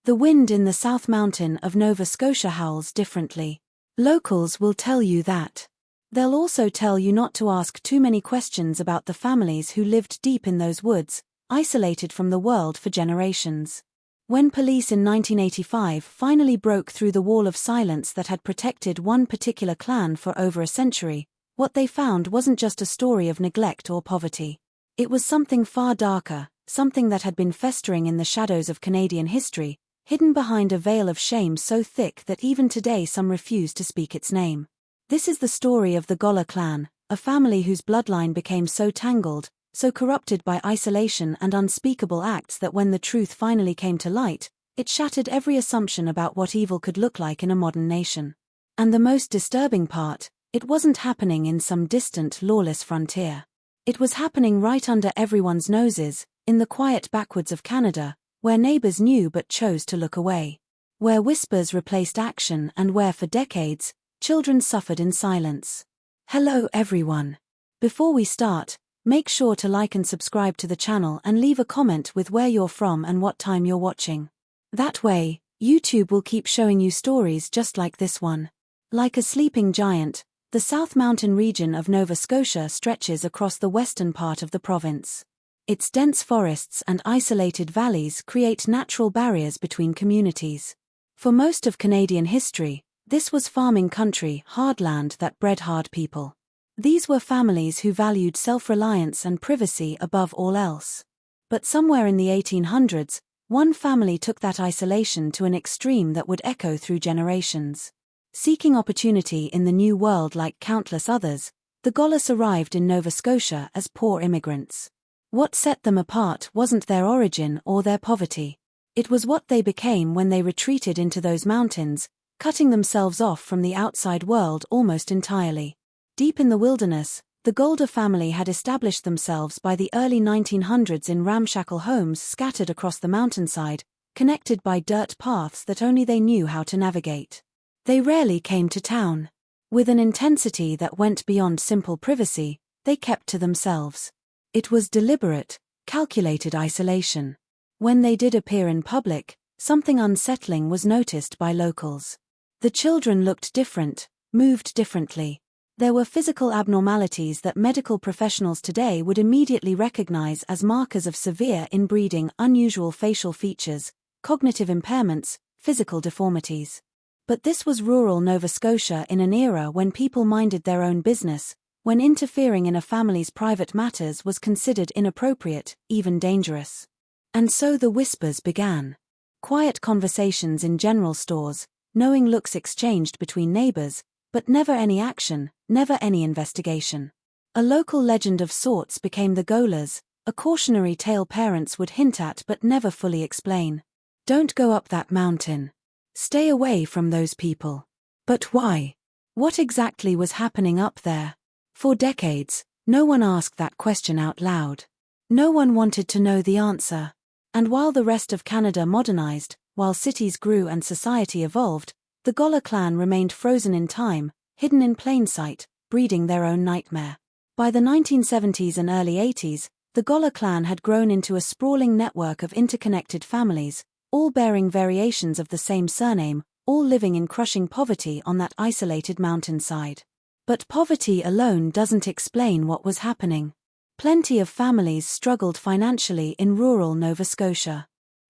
The wind in the South Mountain of Nova Scotia howls differently. Locals will tell you that. They'll also tell you not to ask too many questions about the families who lived deep in those woods, isolated from the world for generations. When police in 1985 finally broke through the wall of silence that had protected one particular clan for over a century, what they found wasn't just a story of neglect or poverty. It was something far darker, something that had been festering in the shadows of Canadian history, hidden behind a veil of shame so thick that even today some refuse to speak its name. This is the story of the Goler Clan, a family whose bloodline became so tangled, so corrupted by isolation and unspeakable acts that when the truth finally came to light, it shattered every assumption about what evil could look like in a modern nation. And the most disturbing part, it wasn't happening in some distant, lawless frontier. It was happening right under everyone's noses, in the quiet backwoods of Canada, where neighbors knew but chose to look away. Where whispers replaced action and where for decades, children suffered in silence. Hello everyone. Before we start, make sure to like and subscribe to the channel and leave a comment with where you're from and what time you're watching. That way, YouTube will keep showing you stories just like this one. Like a sleeping giant, the South Mountain region of Nova Scotia stretches across the western part of the province. Its dense forests and isolated valleys create natural barriers between communities. For most of Canadian history, this was farming country, hard land that bred hard people. These were families who valued self-reliance and privacy above all else. But somewhere in the 1800s, one family took that isolation to an extreme that would echo through generations. Seeking opportunity in the New World like countless others, the Golers arrived in Nova Scotia as poor immigrants. What set them apart wasn't their origin or their poverty. It was what they became when they retreated into those mountains, cutting themselves off from the outside world almost entirely. Deep in the wilderness, the Goler family had established themselves by the early 1900s in ramshackle homes scattered across the mountainside, connected by dirt paths that only they knew how to navigate. They rarely came to town. With an intensity that went beyond simple privacy, they kept to themselves. It was deliberate, calculated isolation. When they did appear in public, something unsettling was noticed by locals. The children looked different, moved differently. There were physical abnormalities that medical professionals today would immediately recognize as markers of severe inbreeding, unusual facial features, cognitive impairments, physical deformities. But this was rural Nova Scotia in an era when people minded their own business, when interfering in a family's private matters was considered inappropriate, even dangerous. And so the whispers began. Quiet conversations in general stores, knowing looks exchanged between neighbors, but never any action, never any investigation. A local legend of sorts became the Golers, a cautionary tale parents would hint at but never fully explain. Don't go up that mountain. Stay away from those people. But why? What exactly was happening up there? For decades, no one asked that question out loud. No one wanted to know the answer. And while the rest of Canada modernized, while cities grew and society evolved, the Goler clan remained frozen in time, hidden in plain sight, breeding their own nightmare. By the 1970s and early 80s, the Goler clan had grown into a sprawling network of interconnected families, all bearing variations of the same surname, all living in crushing poverty on that isolated mountainside. But poverty alone doesn't explain what was happening. Plenty of families struggled financially in rural Nova Scotia.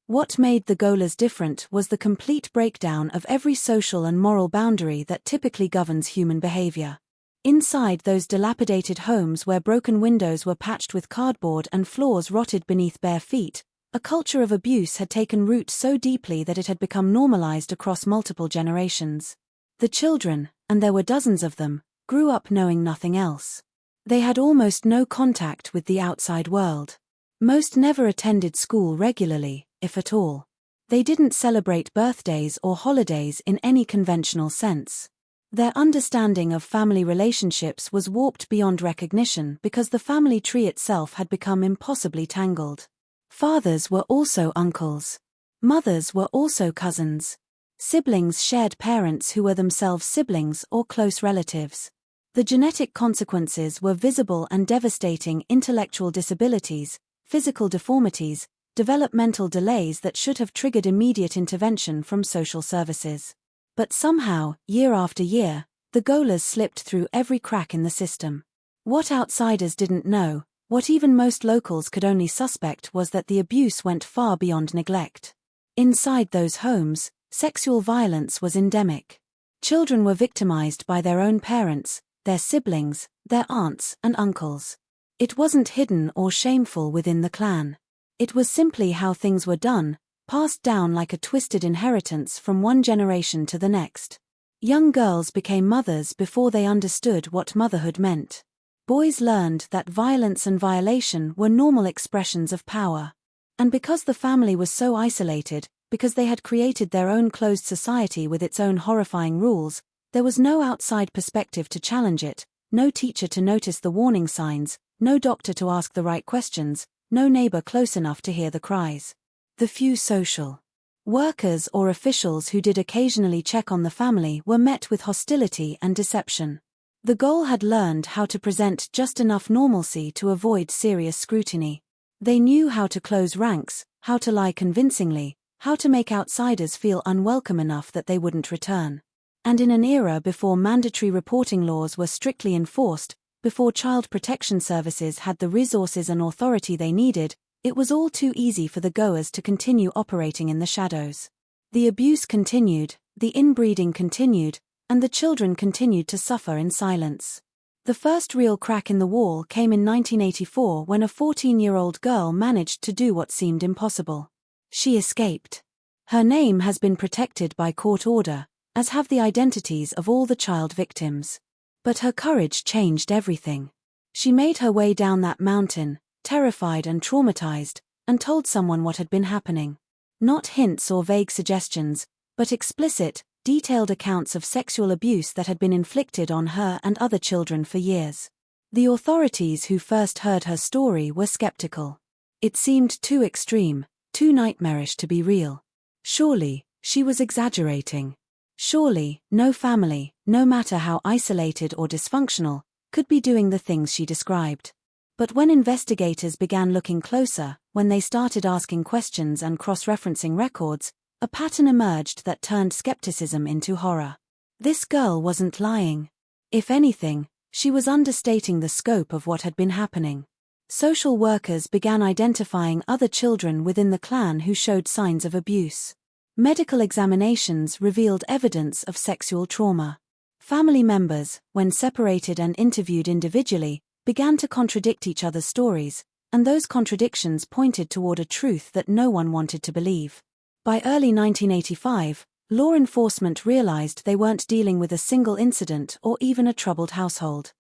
What made the Golers different was the complete breakdown of every social and moral boundary that typically governs human behavior. Inside those dilapidated homes where broken windows were patched with cardboard and floors rotted beneath bare feet, a culture of abuse had taken root so deeply that it had become normalized across multiple generations. The children, and there were dozens of them, grew up knowing nothing else. They had almost no contact with the outside world. Most never attended school regularly, if at all. They didn't celebrate birthdays or holidays in any conventional sense. Their understanding of family relationships was warped beyond recognition because the family tree itself had become impossibly tangled. Fathers were also uncles. Mothers were also cousins. Siblings shared parents who were themselves siblings or close relatives. The genetic consequences were visible and devastating: intellectual disabilities, physical deformities, developmental delays that should have triggered immediate intervention from social services. But somehow, year after year, the Golers slipped through every crack in the system. What outsiders didn't know, what even most locals could only suspect, was that the abuse went far beyond neglect. Inside those homes, sexual violence was endemic. Children were victimized by their own parents, their siblings, their aunts and uncles. It wasn't hidden or shameful within the clan. It was simply how things were done, passed down like a twisted inheritance from one generation to the next. Young girls became mothers before they understood what motherhood meant. Boys learned that violence and violation were normal expressions of power. And because the family was so isolated, because they had created their own closed society with its own horrifying rules, there was no outside perspective to challenge it, no teacher to notice the warning signs, no doctor to ask the right questions, no neighbor close enough to hear the cries. The few social workers or officials who did occasionally check on the family were met with hostility and deception. The Gol had learned how to present just enough normalcy to avoid serious scrutiny. They knew how to close ranks, how to lie convincingly, how to make outsiders feel unwelcome enough that they wouldn't return. And in an era before mandatory reporting laws were strictly enforced, before child protection services had the resources and authority they needed, it was all too easy for the Goers to continue operating in the shadows. The abuse continued, the inbreeding continued, and the children continued to suffer in silence. The first real crack in the wall came in 1984 when a 14-year-old girl managed to do what seemed impossible. She escaped. Her name has been protected by court order, as have the identities of all the child victims. But her courage changed everything. She made her way down that mountain, terrified and traumatized, and told someone what had been happening. Not hints or vague suggestions, but explicit, detailed accounts of sexual abuse that had been inflicted on her and other children for years. The authorities who first heard her story were skeptical. It seemed too extreme, too nightmarish to be real. Surely, she was exaggerating. Surely, no family, no matter how isolated or dysfunctional, could be doing the things she described. But when investigators began looking closer, when they started asking questions and cross-referencing records, a pattern emerged that turned skepticism into horror. This girl wasn't lying. If anything, she was understating the scope of what had been happening. Social workers began identifying other children within the clan who showed signs of abuse. Medical examinations revealed evidence of sexual trauma. Family members, when separated and interviewed individually, began to contradict each other's stories, and those contradictions pointed toward a truth that no one wanted to believe. By early 1985, law enforcement realized they weren't dealing with a single incident or even a troubled household.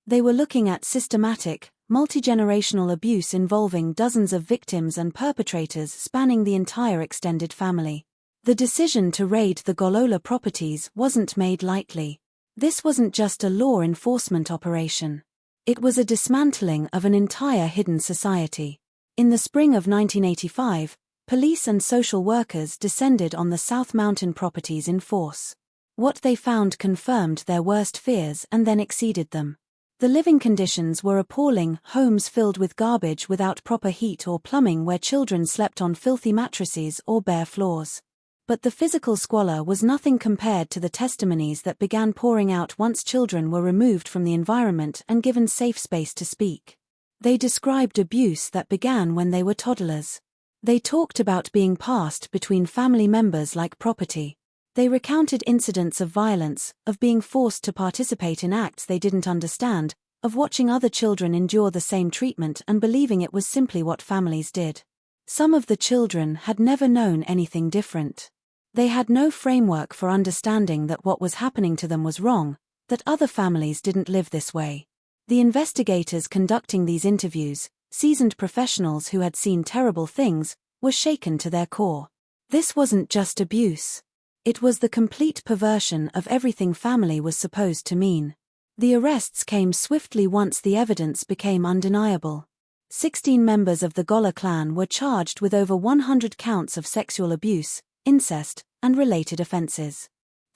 They were looking at systematic, multi-generational abuse involving dozens of victims and perpetrators spanning the entire extended family. The decision to raid the Goler properties wasn't made lightly. This wasn't just a law enforcement operation. It was a dismantling of an entire hidden society. In the spring of 1985, police and social workers descended on the South Mountain properties in force. What they found confirmed their worst fears and then exceeded them. The living conditions were appalling: homes filled with garbage without proper heat or plumbing, where children slept on filthy mattresses or bare floors. But the physical squalor was nothing compared to the testimonies that began pouring out once children were removed from the environment and given safe space to speak. They described abuse that began when they were toddlers. They talked about being passed between family members like property. They recounted incidents of violence, of being forced to participate in acts they didn't understand, of watching other children endure the same treatment and believing it was simply what families did. Some of the children had never known anything different. They had no framework for understanding that what was happening to them was wrong, that other families didn't live this way. The investigators conducting these interviews, seasoned professionals who had seen terrible things, were shaken to their core. This wasn't just abuse. It was the complete perversion of everything family was supposed to mean. The arrests came swiftly once the evidence became undeniable. 16 members of the Goler clan were charged with over 100 counts of sexual abuse, incest, and related offenses.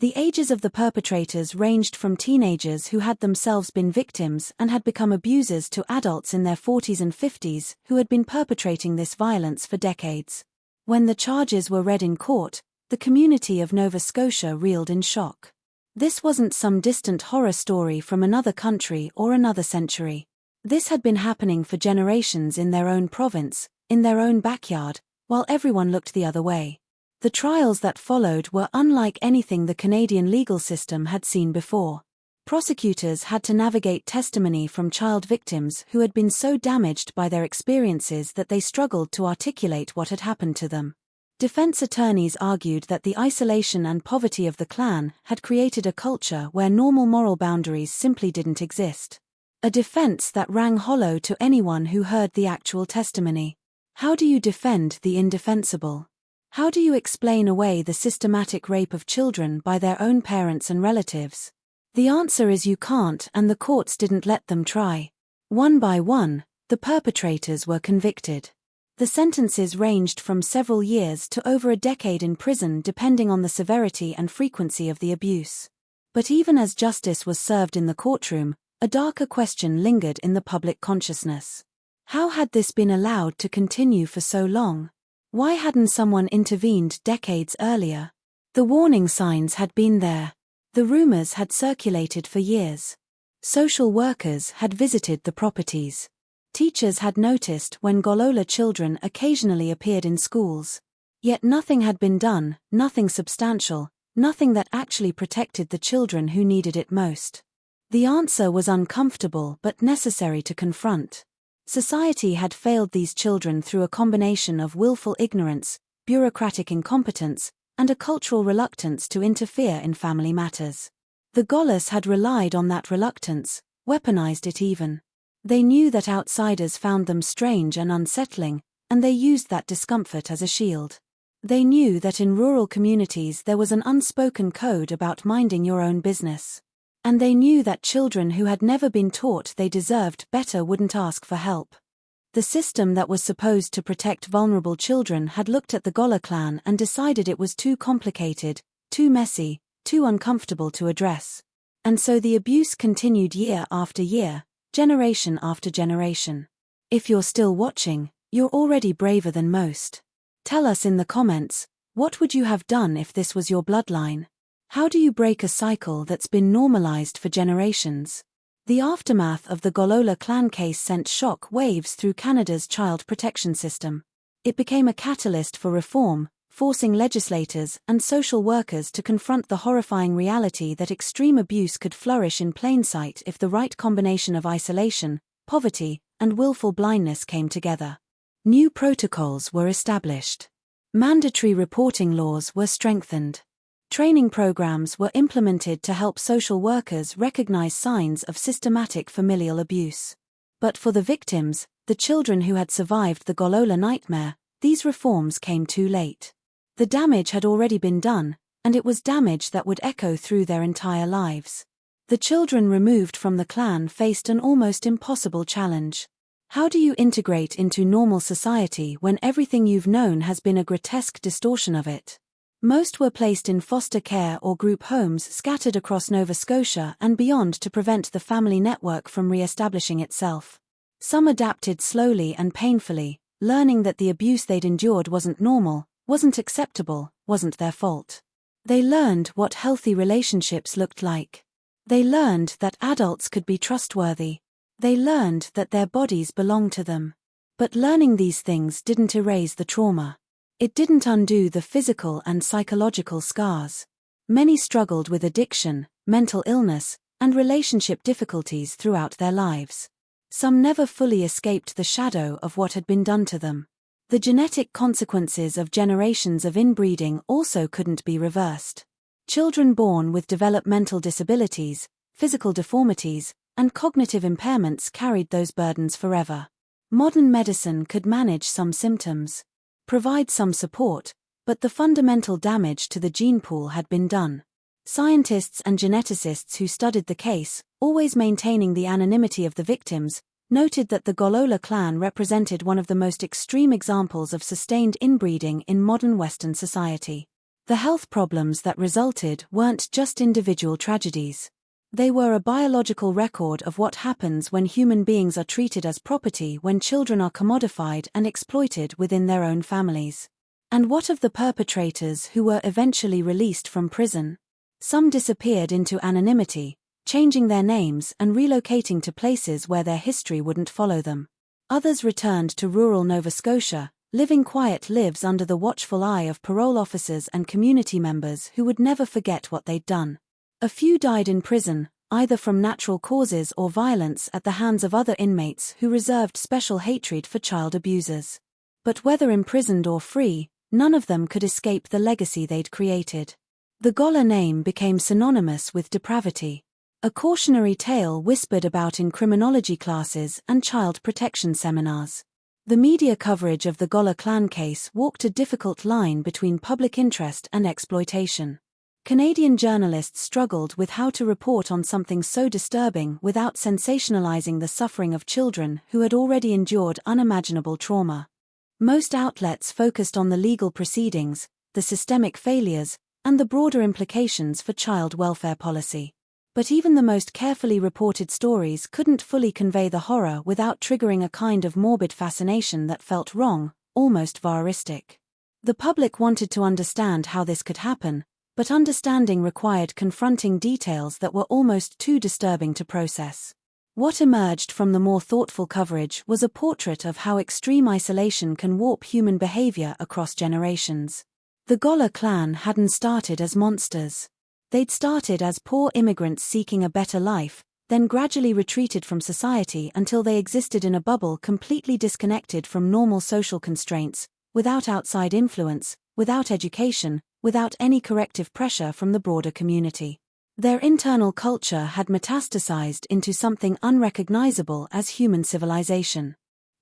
The ages of the perpetrators ranged from teenagers who had themselves been victims and had become abusers to adults in their 40s and 50s who had been perpetrating this violence for decades. When the charges were read in court, the community of Nova Scotia reeled in shock. This wasn't some distant horror story from another country or another century. This had been happening for generations in their own province, in their own backyard, while everyone looked the other way. The trials that followed were unlike anything the Canadian legal system had seen before. Prosecutors had to navigate testimony from child victims who had been so damaged by their experiences that they struggled to articulate what had happened to them. Defense attorneys argued that the isolation and poverty of the clan had created a culture where normal moral boundaries simply didn't exist. A defense that rang hollow to anyone who heard the actual testimony. How do you defend the indefensible? How do you explain away the systematic rape of children by their own parents and relatives? The answer is you can't, and the courts didn't let them try. One by one, the perpetrators were convicted. The sentences ranged from several years to over a decade in prison depending on the severity and frequency of the abuse. But even as justice was served in the courtroom, a darker question lingered in the public consciousness. How had this been allowed to continue for so long? Why hadn't someone intervened decades earlier? The warning signs had been there. The rumors had circulated for years. Social workers had visited the properties. Teachers had noticed when Goler children occasionally appeared in schools. Yet nothing had been done, nothing substantial, nothing that actually protected the children who needed it most. The answer was uncomfortable but necessary to confront. Society had failed these children through a combination of willful ignorance, bureaucratic incompetence, and a cultural reluctance to interfere in family matters. The Golers had relied on that reluctance, weaponized it even. They knew that outsiders found them strange and unsettling, and they used that discomfort as a shield. They knew that in rural communities there was an unspoken code about minding your own business. And they knew that children who had never been taught they deserved better wouldn't ask for help. The system that was supposed to protect vulnerable children had looked at the Goler clan and decided it was too complicated, too messy, too uncomfortable to address. And so the abuse continued year after year, generation after generation. If you're still watching, you're already braver than most. Tell us in the comments, what would you have done if this was your bloodline? How do you break a cycle that's been normalized for generations? The aftermath of the Goler Clan case sent shock waves through Canada's child protection system. It became a catalyst for reform, forcing legislators and social workers to confront the horrifying reality that extreme abuse could flourish in plain sight if the right combination of isolation, poverty, and willful blindness came together. New protocols were established. Mandatory reporting laws were strengthened. Training programs were implemented to help social workers recognize signs of systematic familial abuse. But for the victims, the children who had survived the Goler nightmare, these reforms came too late. The damage had already been done, and it was damage that would echo through their entire lives. The children removed from the clan faced an almost impossible challenge. How do you integrate into normal society when everything you've known has been a grotesque distortion of it? Most were placed in foster care or group homes scattered across Nova Scotia and beyond to prevent the family network from re-establishing itself. Some adapted slowly and painfully, learning that the abuse they'd endured wasn't normal, wasn't acceptable, wasn't their fault. They learned what healthy relationships looked like. They learned that adults could be trustworthy. They learned that their bodies belonged to them. But learning these things didn't erase the trauma. It didn't undo the physical and psychological scars. Many struggled with addiction, mental illness, and relationship difficulties throughout their lives. Some never fully escaped the shadow of what had been done to them. The genetic consequences of generations of inbreeding also couldn't be reversed. Children born with developmental disabilities, physical deformities, and cognitive impairments carried those burdens forever. Modern medicine could manage some symptoms, provide some support, but the fundamental damage to the gene pool had been done. Scientists and geneticists who studied the case, always maintaining the anonymity of the victims, noted that the Goler clan represented one of the most extreme examples of sustained inbreeding in modern Western society. The health problems that resulted weren't just individual tragedies. They were a biological record of what happens when human beings are treated as property, when children are commodified and exploited within their own families. And what of the perpetrators who were eventually released from prison? Some disappeared into anonymity, changing their names and relocating to places where their history wouldn't follow them. Others returned to rural Nova Scotia, living quiet lives under the watchful eye of parole officers and community members who would never forget what they'd done. A few died in prison, either from natural causes or violence at the hands of other inmates who reserved special hatred for child abusers. But whether imprisoned or free, none of them could escape the legacy they'd created. The Goler name became synonymous with depravity. A cautionary tale whispered about in criminology classes and child protection seminars. The media coverage of the Goler Clan case walked a difficult line between public interest and exploitation. Canadian journalists struggled with how to report on something so disturbing without sensationalizing the suffering of children who had already endured unimaginable trauma. Most outlets focused on the legal proceedings, the systemic failures, and the broader implications for child welfare policy. But even the most carefully reported stories couldn't fully convey the horror without triggering a kind of morbid fascination that felt wrong, almost voyeuristic. The public wanted to understand how this could happen, but understanding required confronting details that were almost too disturbing to process. What emerged from the more thoughtful coverage was a portrait of how extreme isolation can warp human behavior across generations. The Goler Clan hadn't started as monsters. They'd started as poor immigrants seeking a better life, then gradually retreated from society until they existed in a bubble completely disconnected from normal social constraints, without outside influence, without education, without any corrective pressure from the broader community. Their internal culture had metastasized into something unrecognizable as human civilization.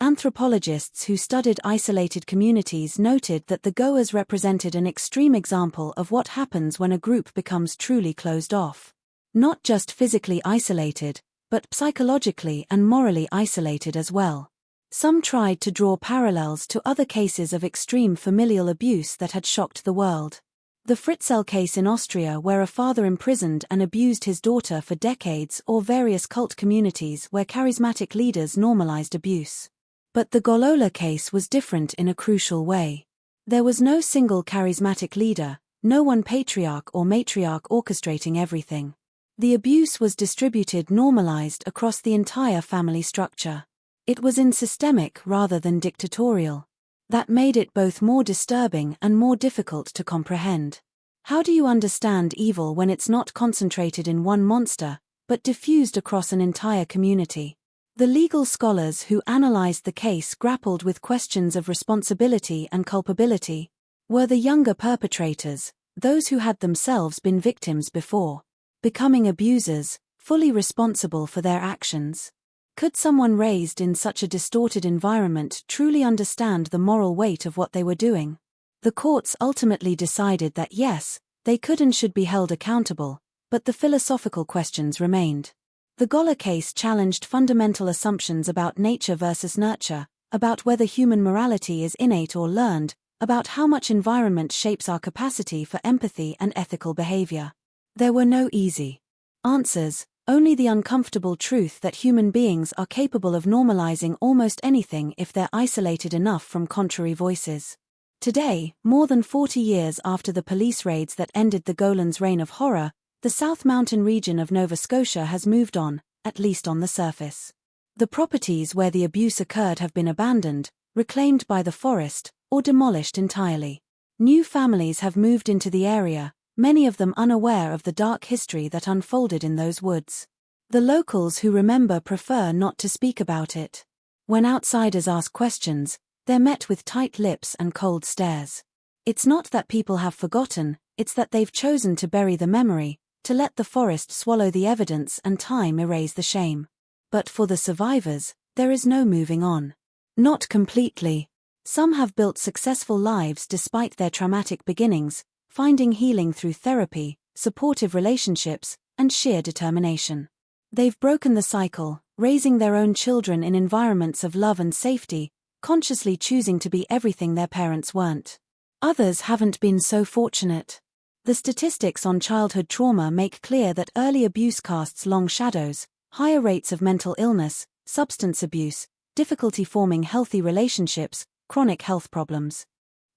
Anthropologists who studied isolated communities noted that the Goers represented an extreme example of what happens when a group becomes truly closed off. Not just physically isolated, but psychologically and morally isolated as well. Some tried to draw parallels to other cases of extreme familial abuse that had shocked the world. The Fritzl case in Austria, where a father imprisoned and abused his daughter for decades, or various cult communities where charismatic leaders normalized abuse. But the Goler case was different in a crucial way. There was no single charismatic leader, no one patriarch or matriarch orchestrating everything. The abuse was distributed, normalized across the entire family structure. It was systemic rather than dictatorial. That made it both more disturbing and more difficult to comprehend. How do you understand evil when it's not concentrated in one monster, but diffused across an entire community? The legal scholars who analyzed the case grappled with questions of responsibility and culpability. Were the younger perpetrators, those who had themselves been victims before, becoming abusers, fully responsible for their actions? Could someone raised in such a distorted environment truly understand the moral weight of what they were doing? The courts ultimately decided that yes, they could and should be held accountable, but the philosophical questions remained. The Goler case challenged fundamental assumptions about nature versus nurture, about whether human morality is innate or learned, about how much environment shapes our capacity for empathy and ethical behavior. There were no easy answers. Only the uncomfortable truth that human beings are capable of normalizing almost anything if they're isolated enough from contrary voices. Today, more than 40 years after the police raids that ended the Golan's reign of horror, the South Mountain region of Nova Scotia has moved on, at least on the surface. The properties where the abuse occurred have been abandoned, reclaimed by the forest, or demolished entirely. New families have moved into the area, many of them unaware of the dark history that unfolded in those woods. The locals who remember prefer not to speak about it. When outsiders ask questions, they're met with tight lips and cold stares. It's not that people have forgotten, it's that they've chosen to bury the memory, to let the forest swallow the evidence and time erase the shame. But for the survivors, there is no moving on. Not completely. Some have built successful lives despite their traumatic beginnings, finding healing through therapy, supportive relationships, and sheer determination. They've broken the cycle, raising their own children in environments of love and safety, consciously choosing to be everything their parents weren't. Others haven't been so fortunate. The statistics on childhood trauma make clear that early abuse casts long shadows, higher rates of mental illness, substance abuse, difficulty forming healthy relationships, chronic health problems.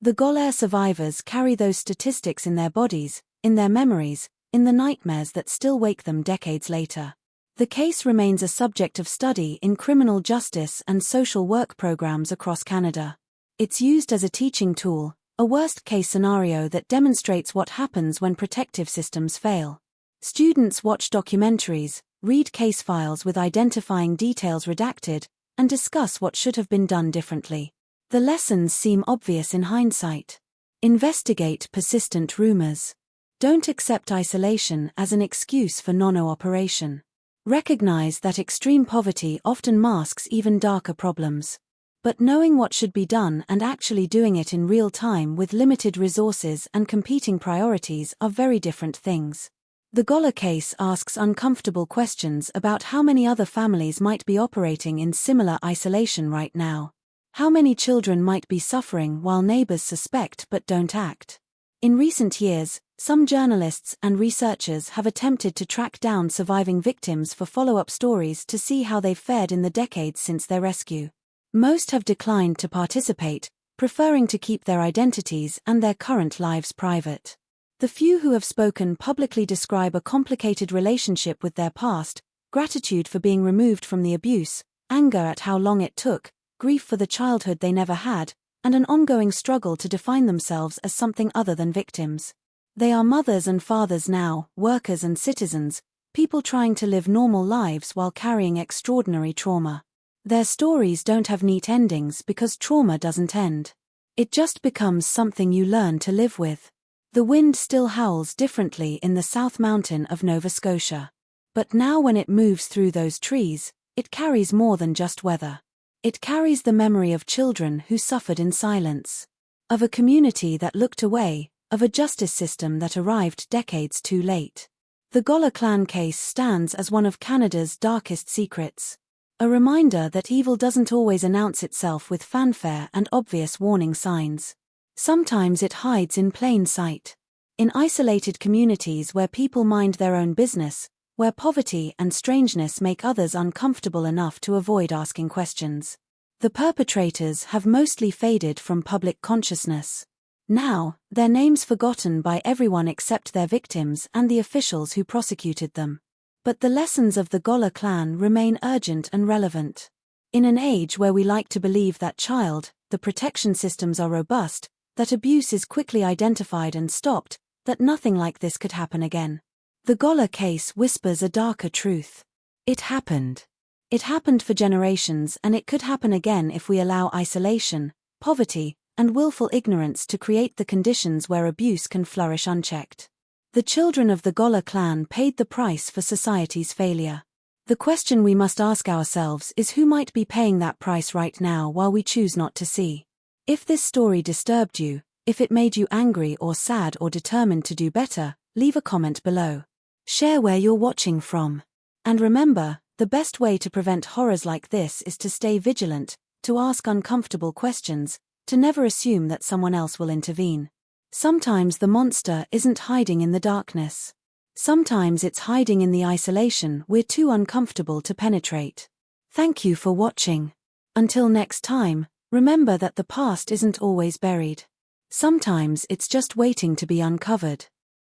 The Goler survivors carry those statistics in their bodies, in their memories, in the nightmares that still wake them decades later. The case remains a subject of study in criminal justice and social work programs across Canada. It's used as a teaching tool, a worst-case scenario that demonstrates what happens when protective systems fail. Students watch documentaries, read case files with identifying details redacted, and discuss what should have been done differently. The lessons seem obvious in hindsight. Investigate persistent rumors. Don't accept isolation as an excuse for non-cooperation. Recognize that extreme poverty often masks even darker problems. But knowing what should be done and actually doing it in real time with limited resources and competing priorities are very different things. The Goler case asks uncomfortable questions about how many other families might be operating in similar isolation right now. How many children might be suffering while neighbors suspect but don't act? In recent years, some journalists and researchers have attempted to track down surviving victims for follow-up stories to see how they've fared in the decades since their rescue. Most have declined to participate, preferring to keep their identities and their current lives private. The few who have spoken publicly describe a complicated relationship with their past, gratitude for being removed from the abuse, anger at how long it took, grief for the childhood they never had, and an ongoing struggle to define themselves as something other than victims. They are mothers and fathers now, workers and citizens, people trying to live normal lives while carrying extraordinary trauma. Their stories don't have neat endings because trauma doesn't end. It just becomes something you learn to live with. The wind still howls differently in the South Mountain of Nova Scotia. But now when it moves through those trees, it carries more than just weather. It carries the memory of children who suffered in silence. Of a community that looked away, of a justice system that arrived decades too late. The Goler Clan case stands as one of Canada's darkest secrets. A reminder that evil doesn't always announce itself with fanfare and obvious warning signs. Sometimes it hides in plain sight. In isolated communities where people mind their own business, where poverty and strangeness make others uncomfortable enough to avoid asking questions. The perpetrators have mostly faded from public consciousness. Now, their names forgotten by everyone except their victims and the officials who prosecuted them. But the lessons of the Goler Clan remain urgent and relevant. In an age where we like to believe that the protection systems are robust, that abuse is quickly identified and stopped, that nothing like this could happen again. The Goler case whispers a darker truth. It happened. It happened for generations, and it could happen again if we allow isolation, poverty, and willful ignorance to create the conditions where abuse can flourish unchecked. The children of the Goler Clan paid the price for society's failure. The question we must ask ourselves is who might be paying that price right now while we choose not to see. If this story disturbed you, if it made you angry or sad or determined to do better, leave a comment below. Share where you're watching from. And remember, the best way to prevent horrors like this is to stay vigilant, to ask uncomfortable questions, to never assume that someone else will intervene. Sometimes the monster isn't hiding in the darkness. Sometimes it's hiding in the isolation we're too uncomfortable to penetrate. Thank you for watching. Until next time, remember that the past isn't always buried. Sometimes it's just waiting to be uncovered.